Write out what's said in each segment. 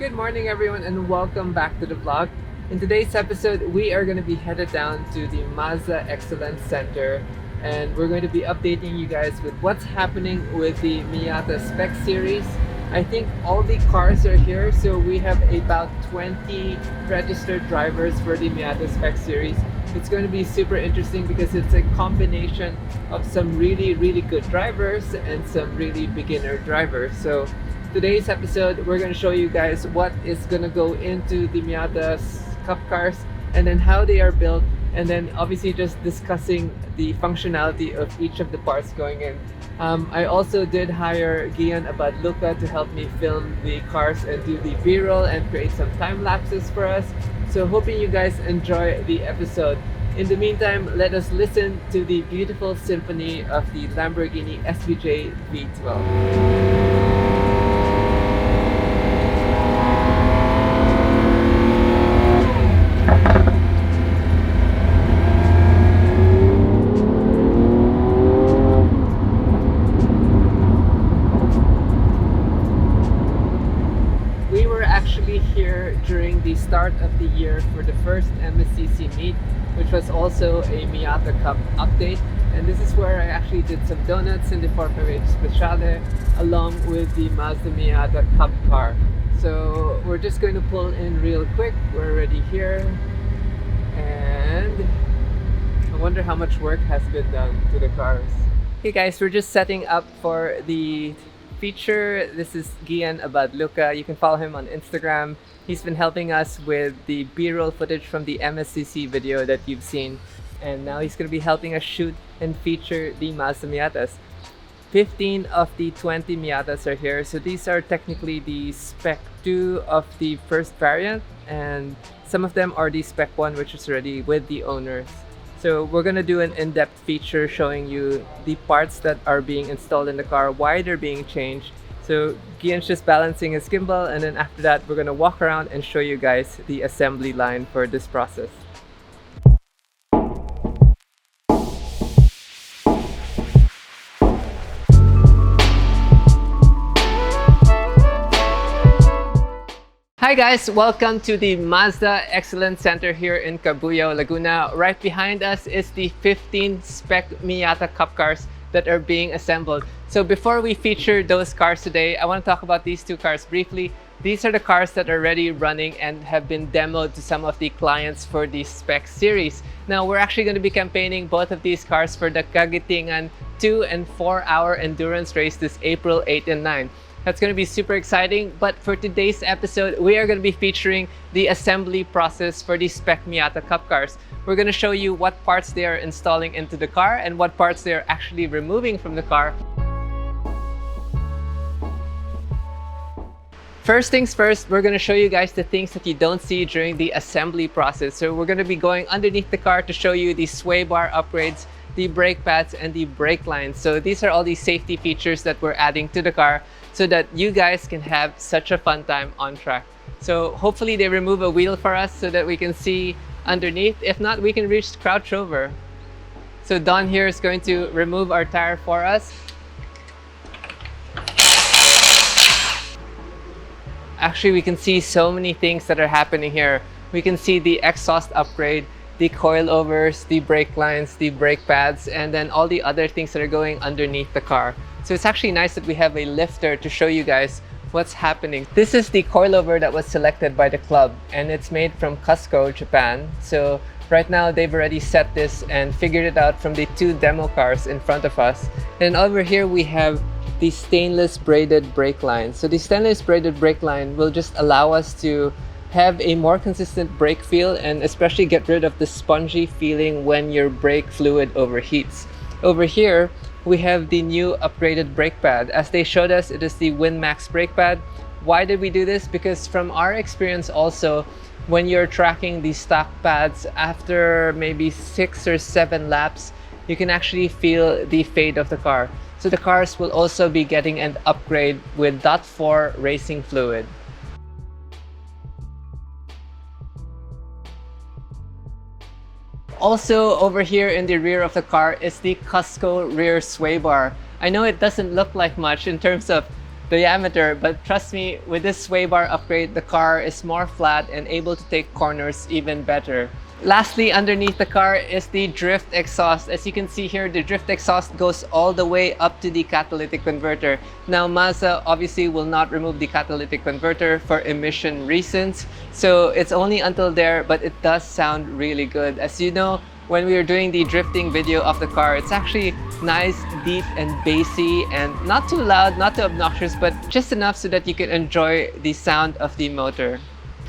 Good morning everyone and welcome back to the vlog. In today's episode, we are going to be headed down to the Mazda Excellence Center and we're going to be updating you guys with what's happening with the Miata Spec series. I think all the cars are here, so we have about 20 registered drivers for the Miata Spec series. It's going to be super interesting because it's a combination of some really good drivers and some really beginner drivers. So today's episode, we're going to show you guys what is going to go into the Miata Cup cars and then how they are built, and then obviously just discussing the functionality of each of the parts going in. I also did hire Gian Abadluca to help me film the cars and do the b-roll and create some time lapses for us. So hoping you guys enjoy the episode. In the meantime, let us listen to the beautiful symphony of the Lamborghini SVJ V12. Here during the start of the year for the first MSCC meet, which was also a Miata Cup update, and this is where I actually did some donuts in the Forfait Speciale along with the Mazda Miata Cup car. So we're just going to pull in real quick. We're already here and I wonder how much work has been done to the cars. Hey guys, we're just setting up for the feature. This is Gian Abadluca. You can follow him on Instagram. He's been helping us with the b-roll footage from the MSCC video that you've seen, and now he's going to be helping us shoot and feature the Mazda Miatas. 15 of the 20 Miatas are here, so these are technically the Spec 2 of the first variant, and some of them are the Spec 1, which is already with the owners. So we're gonna do an in-depth feature showing you the parts that are being installed in the car, why they're being changed. So Gian's just balancing his gimbal, and then after that we're gonna walk around and show you guys the assembly line for this process. Hi guys, welcome to the Mazda Excellence Center here in Cabuyao, Laguna. Right behind us is the 15 Spec Miata Cup cars that are being assembled. So before we feature those cars today, I want to talk about these two cars briefly. These are the cars that are already running and have been demoed to some of the clients for the Spec series. Now we're actually going to be campaigning both of these cars for the Kagitingan 2 and 4 hour endurance race this April 8 and 9. That's going to be super exciting, but for today's episode, we are going to be featuring the assembly process for the Spec Miata Cup cars. We're going to show you what parts they are installing into the car and what parts they are actually removing from the car. First things first, we're going to show you guys the things that you don't see during the assembly process. So we're going to be going underneath the car to show you the sway bar upgrades, the brake pads, and the brake lines. So these are all the safety features that we're adding to the car so that you guys can have such a fun time on track. So hopefully they remove a wheel for us so that we can see underneath. If not, we can reach crouch over. So Don here is going to remove our tire for us. Actually, we can see so many things that are happening here. We can see the exhaust upgrade, the coilovers, the brake lines, the brake pads, and then all the other things that are going underneath the car. So it's actually nice that we have a lifter to show you guys what's happening. This is the coilover that was selected by the club, and it's made from Cusco, Japan. So right now they've already set this and figured it out from the two demo cars in front of us. And over here we have the stainless braided brake line. So the stainless braided brake line will just allow us to have a more consistent brake feel and especially get rid of the spongy feeling when your brake fluid overheats. Over here, we have the new upgraded brake pad. As they showed us, it is the WinMax brake pad. Why did we do this? Because from our experience also, when you're tracking the stock pads, after maybe 6 or 7 laps, you can actually feel the fade of the car. So the cars will also be getting an upgrade with .4 racing fluid. Also over here in the rear of the car is the Cusco rear sway bar. I know it doesn't look like much in terms of diameter, but trust me, with this sway bar upgrade, the car is more flat and able to take corners even better. Lastly, underneath the car is the drift exhaust. As you can see here, the drift exhaust goes all the way up to the catalytic converter. Now, Mazda obviously will not remove the catalytic converter for emission reasons, so it's only until there, but it does sound really good. As you know, when we were doing the drifting video of the car, it's actually nice, deep, and bassy, and not too loud, not too obnoxious, but just enough so that you can enjoy the sound of the motor.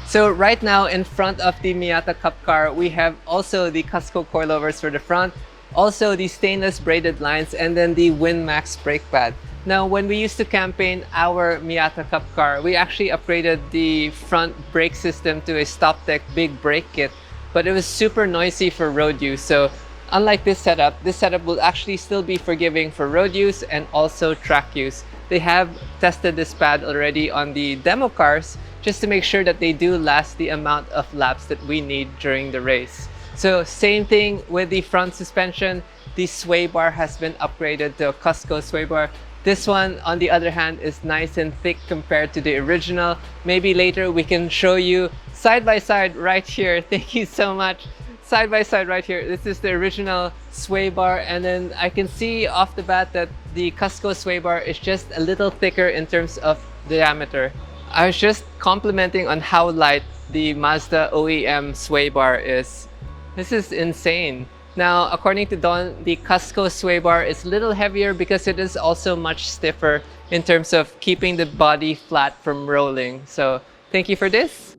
So right now in front of the Miata Cup car, we have also the Cusco coilovers for the front, also the stainless braided lines, and then the WinMax brake pad. Now, when we used to campaign our Miata Cup car, we actually upgraded the front brake system to a StopTech big brake kit, but it was super noisy for road use. So unlike this setup will actually still be forgiving for road use and also track use. They have tested this pad already on the demo cars, just to make sure that they do last the amount of laps that we need during the race. So same thing with the front suspension. The sway bar has been upgraded to a Cusco sway bar. This one, on the other hand, is nice and thick compared to the original. Maybe later we can show you side by side right here. Thank you so much. Side by side right here. This is the original sway bar, and then I can see off the bat that the Cusco sway bar is just a little thicker in terms of diameter. I was just complimenting on how light the Mazda OEM sway bar is. This is insane. Now, according to Don, the Cusco sway bar is a little heavier because it is also much stiffer in terms of keeping the body flat from rolling. So thank you for this.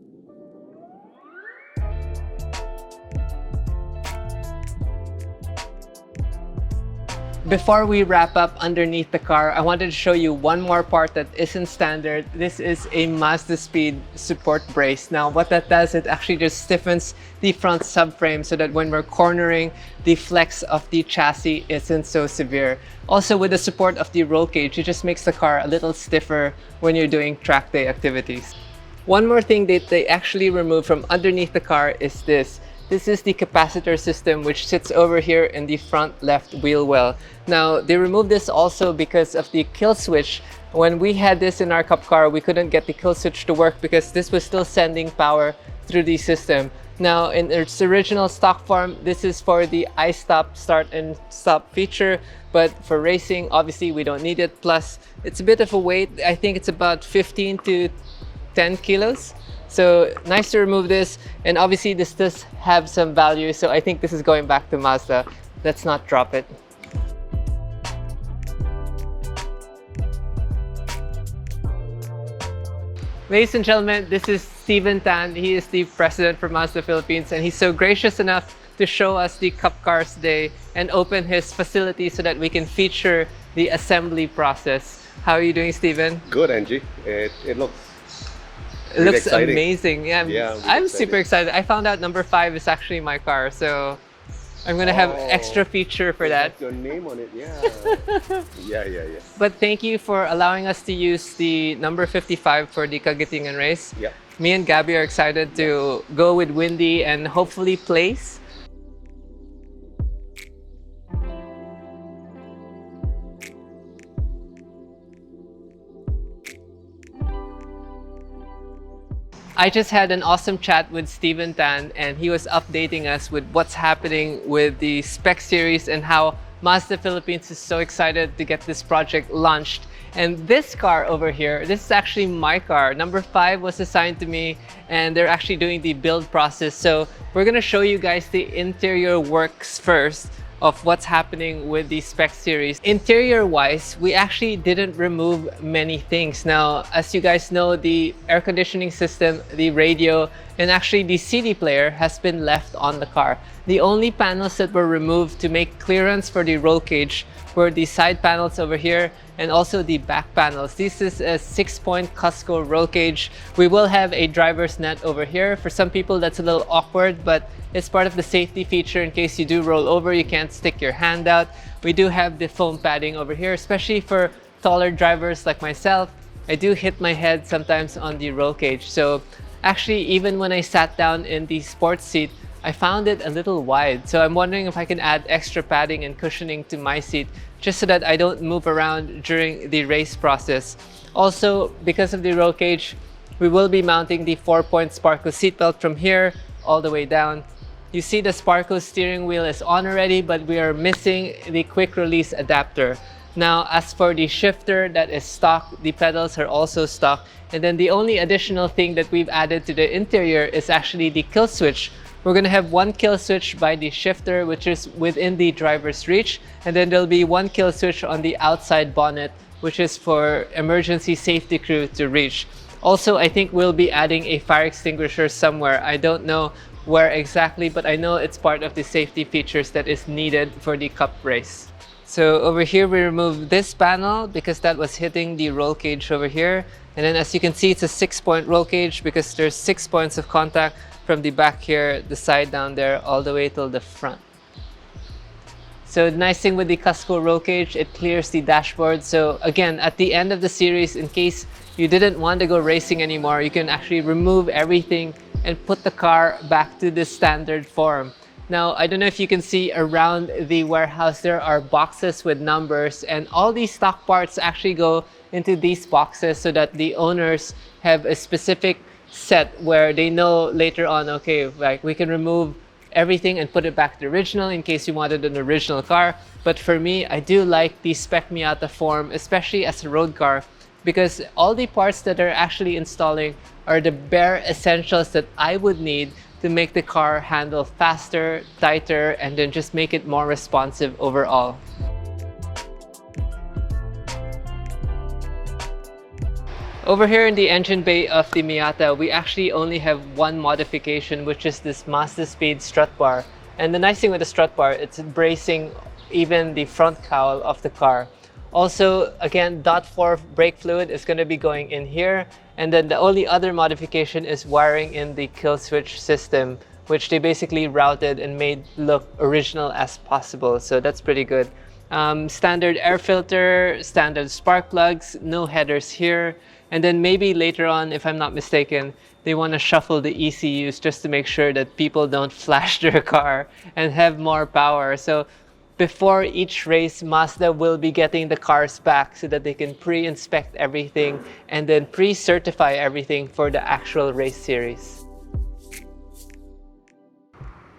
Before we wrap up underneath the car, I wanted to show you one more part that isn't standard. This is a Mazda Speed support brace. Now, what that does, it actually just stiffens the front subframe so that when we're cornering, the flex of the chassis isn't so severe. Also, with the support of the roll cage, it just makes the car a little stiffer when you're doing track day activities. One more thing that they actually removed from underneath the car is this. This is the capacitor system, which sits over here in the front left wheel well. Now, they removed this also because of the kill switch. When we had this in our Cup car, we couldn't get the kill switch to work because this was still sending power through the system. Now, in its original stock form, this is for the iStop start and stop feature, but for racing, obviously we don't need it. Plus, it's a bit of a weight. I think it's about 15 to 10 kilos. So nice to remove this, and obviously this does have some value, so I think this is going back to Mazda. Let's not drop it. Ladies and gentlemen, this is Steven Tan. He is the president for Mazda Philippines, and he's so gracious enough to show us the Cup cars today and open his facility so that we can feature the assembly process. How are you doing, Steven? Good, Angie. It looks It looks exciting. amazing. Yeah, I'm super excited. I found out number 5 is actually my car, so I'm gonna have extra feature for that. Your name on it, yeah. yeah. But thank you for allowing us to use the number 55 for the Kagitingan race. Yeah. Me and Gabby are excited to go with Windy and hopefully place. I just had an awesome chat with Steven Tan, and he was updating us with what's happening with the Spec series and how Mazda Philippines is so excited to get this project launched. And this car over here, this is actually my car. Number 5 was assigned to me, and they're actually doing the build process. So we're gonna show you guys the interior works first of what's happening with the Spec series. Interior wise, we actually didn't remove many things. Now, as you guys know, the air conditioning system, the radio, and actually the CD player has been left on the car. The only panels that were removed to make clearance for the roll cage were the side panels over here and also the back panels. This is a 6-point Cusco roll cage. We will have a driver's net over here. For some people, that's a little awkward, but it's part of the safety feature in case you do roll over, you can't stick your hand out. We do have the foam padding over here, especially for taller drivers like myself. I do hit my head sometimes on the roll cage. So actually, even when I sat down in the sports seat, I found it a little wide. So I'm wondering if I can add extra padding and cushioning to my seat just so that I don't move around during the race process. Also, because of the roll cage, we will be mounting the 4-point Sparco seatbelt from here all the way down. You see the Sparco steering wheel is on already, but we are missing the quick release adapter. Now, as for the shifter, that is stock. The pedals are also stock. And then the only additional thing that we've added to the interior is actually the kill switch. We're going to have one kill switch by the shifter, which is within the driver's reach. And then there'll be one kill switch on the outside bonnet, which is for emergency safety crew to reach. Also, I think we'll be adding a fire extinguisher somewhere. I don't know where exactly, but I know it's part of the safety features that is needed for the Cup race. So over here, we remove this panel because that was hitting the roll cage over here. And then as you can see, it's a 6-point roll cage because there's 6 points of contact from the back here, the side down there, all the way till the front. So the nice thing with the Casco roll cage, it clears the dashboard. So again, at the end of the series, in case you didn't want to go racing anymore, you can actually remove everything and put the car back to the standard form. Now, I don't know if you can see around the warehouse, there are boxes with numbers, and all these stock parts actually go into these boxes so that the owners have a specific set where they know later on, okay, like we can remove everything and put it back to the original in case you wanted an original car. But for me, I do like the Spec Miata form, especially as a road car, because all the parts that are actually installing are the bare essentials that I would need to make the car handle faster, tighter, and then just make it more responsive overall. Over here in the engine bay of the Miata, we actually only have one modification, which is this Mazda Speed strut bar. And the nice thing with the strut bar, it's bracing even the front cowl of the car. Also, again, .4 brake fluid is going to be going in here. And then the only other modification is wiring in the kill switch system, which they basically routed and made look original as possible. So that's pretty good. Standard air filter, standard spark plugs, no headers here. And then maybe later on, if I'm not mistaken, they want to shuffle the ECUs just to make sure that people don't flash their car and have more power. So before each race, Mazda will be getting the cars back so that they can pre-inspect everything and then pre-certify everything for the actual race series.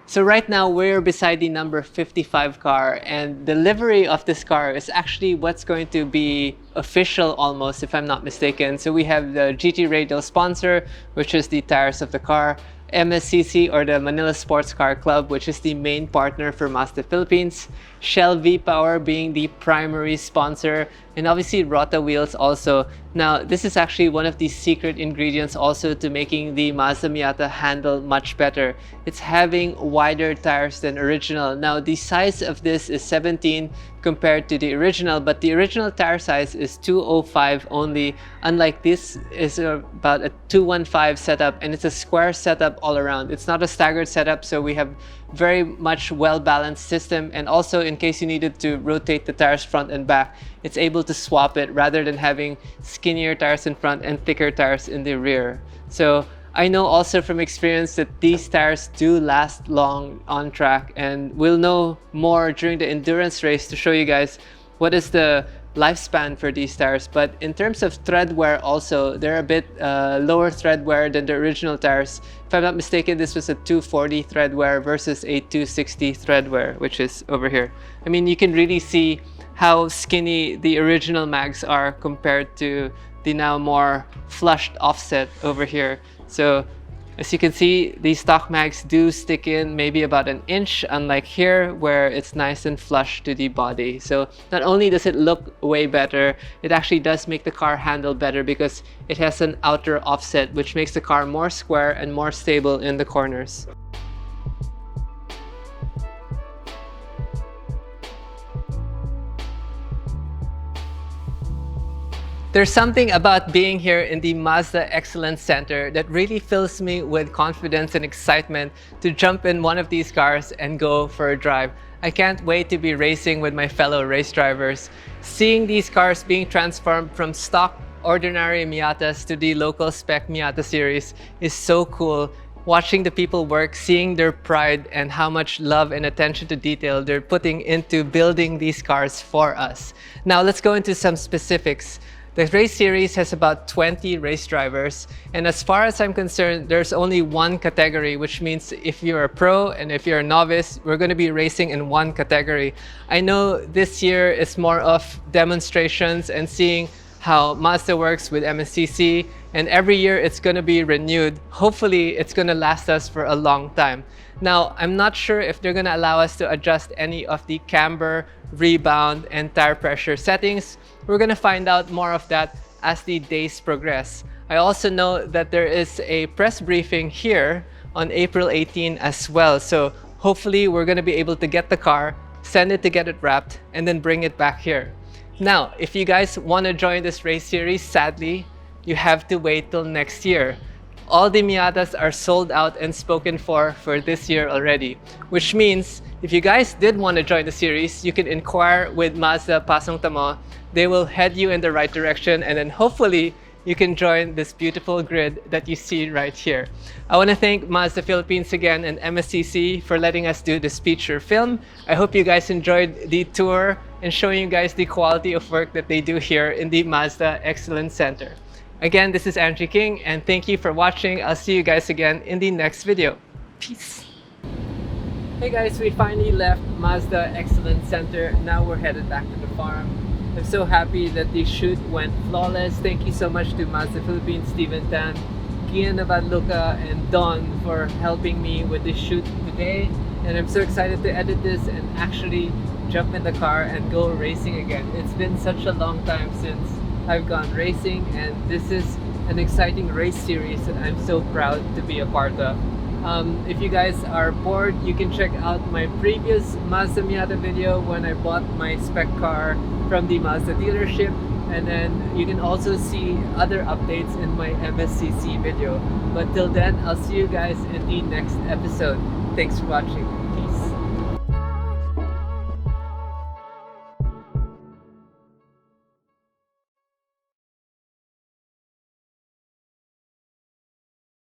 So right now we're beside the number 55 car, and the livery of this car is actually what's going to be official almost, if I'm not mistaken. So we have the GT Radial sponsor, which is the tires of the car, MSCC, or the Manila Sports Car Club, which is the main partner for Mazda Philippines, Shell V-Power being the primary sponsor, and obviously Rota Wheels also. Now, this is actually one of the secret ingredients also to making the Mazda Miata handle much better. It's having wider tires than original. Now, the size of this is 17 compared to the original, but the original tire size is 205 only. Unlike this is about a 215 setup, and it's a square setup all around. It's not a staggered setup, so we have very much well-balanced system. And also, in case you needed to rotate the tires front and back, it's able to swap it rather than having skinnier tires in front and thicker tires in the rear. So I know also from experience that these tires do last long on track, and we'll know more during the endurance race to show you guys what is the lifespan for these tires. But in terms of tread wear also, they're a bit lower tread wear than the original tires. If I'm not mistaken, this was a 240 tread wear versus a 260 tread wear, which is over here. I mean, you can really see how skinny the original mags are compared to the now more flushed offset over here. So as you can see, these stock mags do stick in maybe about an inch, unlike here where it's nice and flush to the body. So not only does it look way better, it actually does make the car handle better because it has an outer offset, which makes the car more square and more stable in the corners. There's something about being here in the Mazda Excellence Center that really fills me with confidence and excitement to jump in one of these cars and go for a drive. I can't wait to be racing with my fellow race drivers. Seeing these cars being transformed from stock ordinary Miatas to the local Spec Miata series is so cool. watching the people work, seeing their pride and how much love and attention to detail they're putting into building these cars for us. Now let's go into some specifics. The race series has about 20 race drivers, and as far as I'm concerned, there's only one category, which means if you're a pro and if you're a novice, we're going to be racing in one category. I know this year is more of demonstrations and seeing how Mazda works with MSCC, and every year it's going to be renewed. Hopefully it's going to last us for a long time. Now, I'm not sure if they're going to allow us to adjust any of the camber, rebound, and tire pressure settings. We're going to find out more of that as the days progress. I also know that there is a press briefing here on April 18 as well. So hopefully we're going to be able to get the car, send it to get it wrapped, and then bring it back here. Now, if you guys want to join this race series, sadly, you have to wait till next year. All the Miatas are sold out and spoken for this year already, which means if you guys did want to join the series, you can inquire with Mazda Pasong Tamo. They will head you in the right direction, and then hopefully you can join this beautiful grid that you see right here. I want to thank Mazda Philippines again and MSCC for letting us do this feature film. I hope you guys enjoyed the tour and showing you guys the quality of work that they do here in the Mazda Excellence Center. Again, this is Angie King, and thank you for watching. I'll see you guys again in the next video. Peace. Hey guys, we finally left Mazda Excellence Center. Now we're headed back to the farm. I'm so happy that the shoot went flawless. Thank you so much to Mazda Philippines, Steven Tan, Kian Navadluca, and Don for helping me with this shoot today. And I'm so excited to edit this and actually jump in the car and go racing again. It's been such a long time since I've gone racing, and this is an exciting race series that I'm so proud to be a part of. If you guys are bored, you can check out my previous Mazda Miata video when I bought my spec car from the Mazda dealership, and then you can also see other updates in my MSCC video. But till then, I'll see you guys in the next episode. Thanks for watching. Peace.